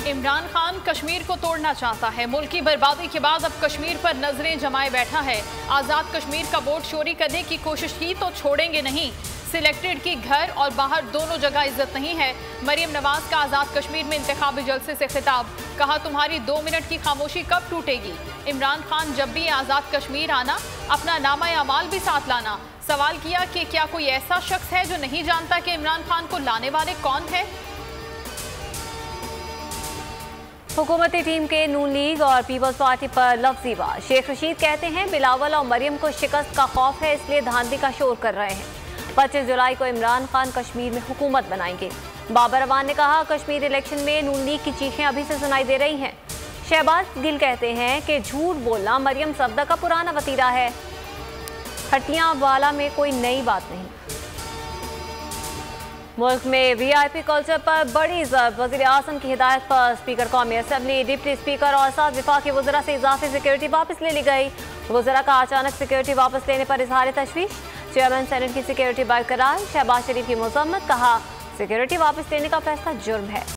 इमरान खान कश्मीर को तोड़ना चाहता है। मुल्क की बर्बादी के बाद अब कश्मीर पर नजरें जमाए बैठा है। आज़ाद कश्मीर का वोट चोरी करने की कोशिश की तो छोड़ेंगे नहीं। सिलेक्टेड की घर और बाहर दोनों जगह इज्जत नहीं है। मरियम नवाज का आज़ाद कश्मीर में इंतखाबी जलसे से खिताब, कहा तुम्हारी 2 मिनट की खामोशी कब टूटेगी। इमरान खान जब भी आज़ाद कश्मीर आना अपना नामा अमाल भी साथ लाना। सवाल किया कि क्या कोई ऐसा शख्स है जो नहीं जानता कि इमरान खान को लाने वाले कौन है। हुकूमती टीम के नून लीग और पीपल्स पार्टी पर लफ्ज़ी वार। शेख रशीद कहते हैं बिलावल और मरियम को शिकस्त का खौफ है, इसलिए धांधली का शोर कर रहे हैं। 25 जुलाई को इमरान खान कश्मीर में हुकूमत बनाएंगे। बाबर अवान ने कहा कश्मीर इलेक्शन में नून लीग की चीखें अभी से सुनाई दे रही हैं। शहबाज गिल कहते हैं कि झूठ बोलना मरियम सफदर का पुराना वतीरा है, खटियां वाला में कोई नई बात नहीं। मुल्क में वीआईपी कल्चर पर बड़ी ज़रब। वज़ीर आज़म की हिदायत पर स्पीकर कौमी असम्बली, डिप्टी स्पीकर और 7 वफाकी वज़रा से इजाफी सिक्योरिटी वापस ले ली गई। वज़रा का अचानक सिक्योरिटी वापस लेने पर इजहार तशवीश। चेयरमैन सेनेट की सिक्योरिटी बरकरार। शहबाज शरीफ की मज़म्मत, कहा सिक्योरिटी वापस लेने का फैसला जुर्म है।